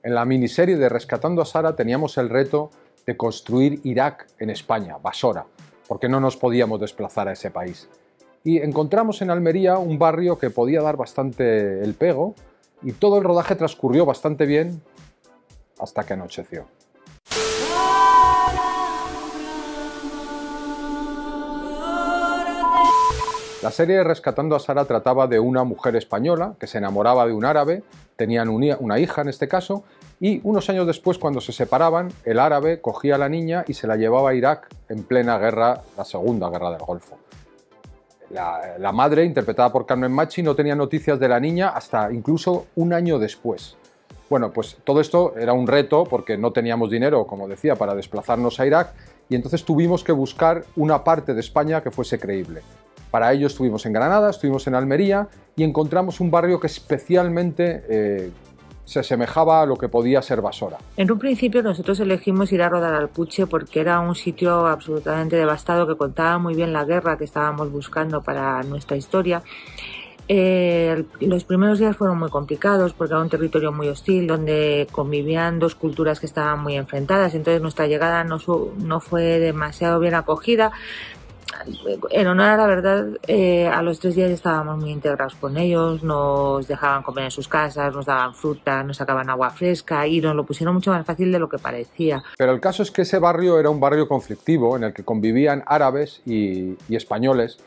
En la miniserie de Rescatando a Sara teníamos el reto de construir Irak en España, Basora, porque no nos podíamos desplazar a ese país. Y encontramos en Almería un barrio que podía dar bastante el pego y todo el rodaje transcurrió bastante bien hasta que anocheció. La serie Rescatando a Sara trataba de una mujer española que se enamoraba de un árabe, tenían una hija en este caso, y unos años después, cuando se separaban, el árabe cogía a la niña y se la llevaba a Irak en plena guerra, la Segunda Guerra del Golfo. La madre, interpretada por Carmen Machi, no tenía noticias de la niña hasta incluso un año después. Bueno, pues todo esto era un reto porque no teníamos dinero, como decía, para desplazarnos a Irak y entonces tuvimos que buscar una parte de España que fuese creíble. Para ello estuvimos en Granada, estuvimos en Almería y encontramos un barrio que especialmente se asemejaba a lo que podía ser Basora. En un principio nosotros elegimos ir a rodar al Puche porque era un sitio absolutamente devastado que contaba muy bien la guerra que estábamos buscando para nuestra historia. Los primeros días fueron muy complicados porque era un territorio muy hostil donde convivían dos culturas que estaban muy enfrentadas, entonces nuestra llegada no fue demasiado bien acogida. En honor a la verdad, a los 3 días estábamos muy integrados con ellos, nos dejaban comer en sus casas, nos daban fruta, nos sacaban agua fresca y nos lo pusieron mucho más fácil de lo que parecía. Pero el caso es que ese barrio era un barrio conflictivo en el que convivían árabes y españoles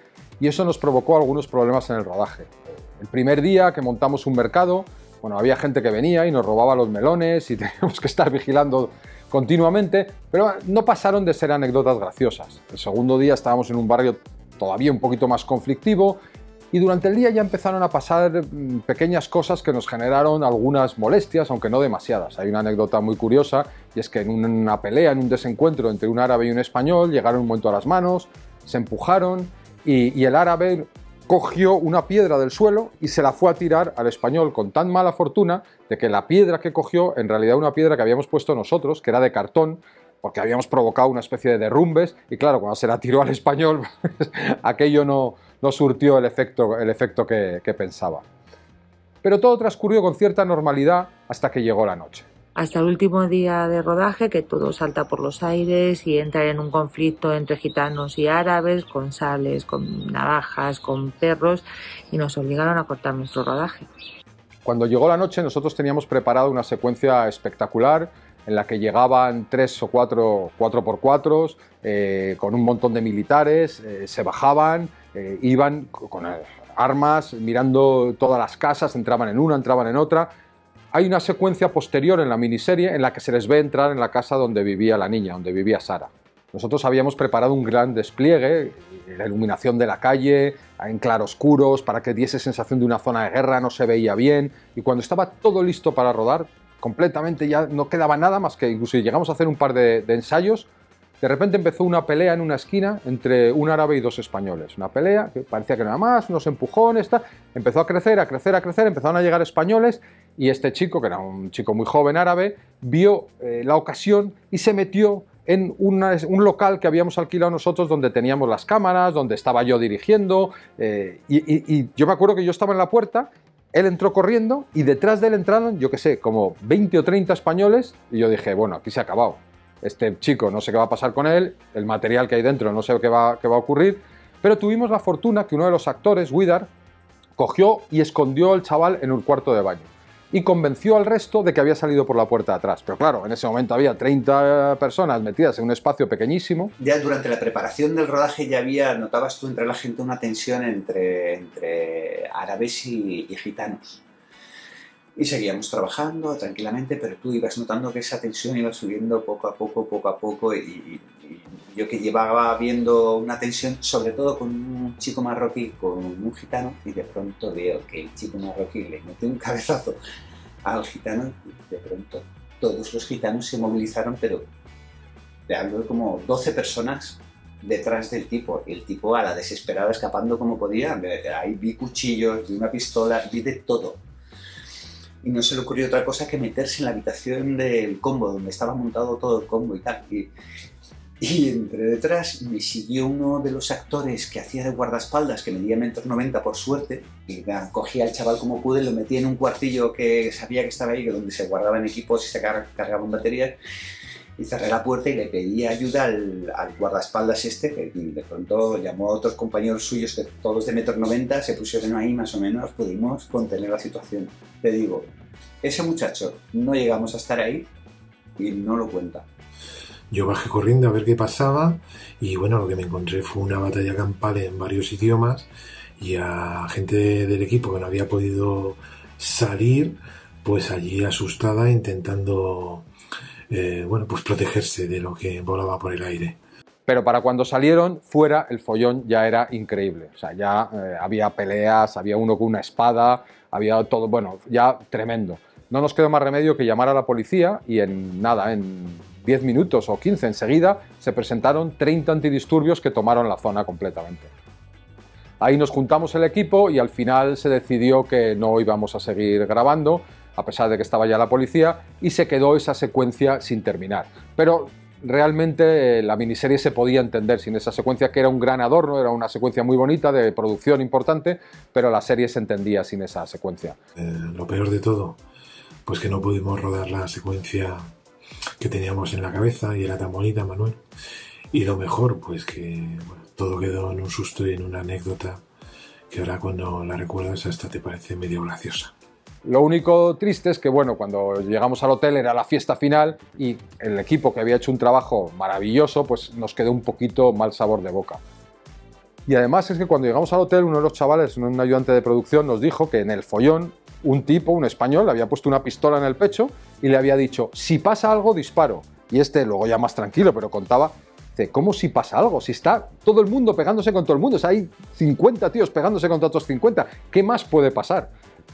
y eso nos provocó algunos problemas en el rodaje. El primer día que montamos un mercado, bueno, había gente que venía y nos robaba los melones y teníamos que estar vigilando continuamente, pero no pasaron de ser anécdotas graciosas. El segundo día estábamos en un barrio todavía un poquito más conflictivo y durante el día ya empezaron a pasar pequeñas cosas que nos generaron algunas molestias, aunque no demasiadas. Hay una anécdota muy curiosa y es que en una pelea, en un desencuentro entre un árabe y un español, llegaron un momento a las manos, se empujaron y el árabe cogió una piedra del suelo y se la fue a tirar al español con tan mala fortuna de que la piedra que cogió en realidad una piedra que habíamos puesto nosotros, que era de cartón, porque habíamos provocado una especie de derrumbes y claro, cuando se la tiró al español aquello no surtió el efecto que pensaba. Pero todo transcurrió con cierta normalidad hasta que llegó la noche. Hasta el último día de rodaje, que todo salta por los aires y entra en un conflicto entre gitanos y árabes, con sables, con navajas, con perros, y nos obligaron a cortar nuestro rodaje. Cuando llegó la noche nosotros teníamos preparado una secuencia espectacular en la que llegaban 3 o 4 4x4 con un montón de militares, se bajaban, iban con armas, mirando todas las casas, entraban en una, entraban en otra. Hay una secuencia posterior en la miniserie en la que se les ve entrar en la casa donde vivía la niña, donde vivía Sara. Nosotros habíamos preparado un gran despliegue, la iluminación de la calle, en claroscuros, para que diese sensación de una zona de guerra, no se veía bien, y cuando estaba todo listo para rodar, completamente ya no quedaba nada más que, incluso llegamos a hacer un par de ensayos, de repente empezó una pelea en una esquina entre un árabe y 2 españoles. Una pelea que parecía que no era más, unos empujones, empezó a crecer, empezaron a llegar españoles y este chico, que era un chico muy joven árabe, vio la ocasión y se metió en un local que habíamos alquilado nosotros donde teníamos las cámaras, donde estaba yo dirigiendo y yo me acuerdo que yo estaba en la puerta, él entró corriendo y detrás de él entraron, yo qué sé, como 20 o 30 españoles y yo dije, bueno, aquí se ha acabado. Este chico no sé qué va a pasar con él, el material que hay dentro no sé qué va a ocurrir, pero tuvimos la fortuna que uno de los actores, Widar, cogió y escondió al chaval en un cuarto de baño y convenció al resto de que había salido por la puerta de atrás. Pero claro, en ese momento había 30 personas metidas en un espacio pequeñísimo. Ya durante la preparación del rodaje ya notabas tú entre la gente una tensión entre árabes y gitanos. Y seguíamos trabajando tranquilamente, pero tú ibas notando que esa tensión iba subiendo poco a poco y yo que llevaba viendo una tensión, sobre todo con un chico marroquí, con un gitano, y de pronto veo que el chico marroquí le mete un cabezazo al gitano y de pronto todos los gitanos se movilizaron, pero de algo como 12 personas detrás del tipo, y el tipo a la desesperada escapando como podía. Ahí vi cuchillos, vi una pistola, vi de todo. Y no se le ocurrió otra cosa que meterse en la habitación del combo, donde estaba montado todo el combo y tal. Y Y entre detrás me siguió uno de los actores que hacía de guardaespaldas, que medía 1,90 m por suerte, y cogía al chaval como pude, lo metía en un cuartillo que sabía que estaba ahí, donde se guardaban equipos y se cargaban baterías, y cerré la puerta y le pedí ayuda al guardaespaldas este, que de pronto llamó a otros compañeros suyos, que todos de 1,90 m, se pusieron ahí, más o menos pudimos contener la situación. Te digo, ese muchacho no llegamos a estar ahí y no lo cuenta. Yo bajé corriendo a ver qué pasaba y bueno, lo que me encontré fue una batalla campal en varios idiomas y a gente del equipo que no había podido salir, pues allí asustada intentando pues protegerse de lo que volaba por el aire. Pero para cuando salieron fuera, el follón ya era increíble. O sea, ya había peleas, había uno con una espada, había todo, bueno, ya tremendo. No nos quedó más remedio que llamar a la policía y en 10 minutos o 15 enseguida se presentaron 30 antidisturbios que tomaron la zona completamente. Ahí nos juntamos el equipo y al final se decidió que no íbamos a seguir grabando, a pesar de que estaba ya la policía, y se quedó esa secuencia sin terminar. Pero realmente la miniserie se podía entender sin esa secuencia, que era un gran adorno, era una secuencia muy bonita, de producción importante, pero la serie se entendía sin esa secuencia. Lo peor de todo, pues que no pudimos rodar la secuencia que teníamos en la cabeza y era tan bonita, Manuel. Y lo mejor, pues que bueno, todo quedó en un susto y en una anécdota que ahora cuando la recuerdas hasta te parece medio graciosa. Lo único triste es que, bueno, cuando llegamos al hotel era la fiesta final y el equipo, que había hecho un trabajo maravilloso, pues nos quedó un poquito mal sabor de boca. Y además es que cuando llegamos al hotel, uno de los chavales, un ayudante de producción, nos dijo que en el follón un tipo, un español, le había puesto una pistola en el pecho y le había dicho, si pasa algo, disparo. Y este, luego ya más tranquilo, pero contaba, dice, ¿cómo si pasa algo? Si está todo el mundo pegándose con todo el mundo, o sea, hay 50 tíos pegándose contra otros 50, ¿qué más puede pasar?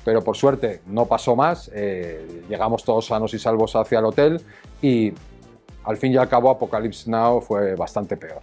Pero por suerte no pasó más, llegamos todos sanos y salvos hacia el hotel y al fin y al cabo Apocalypse Now fue bastante peor.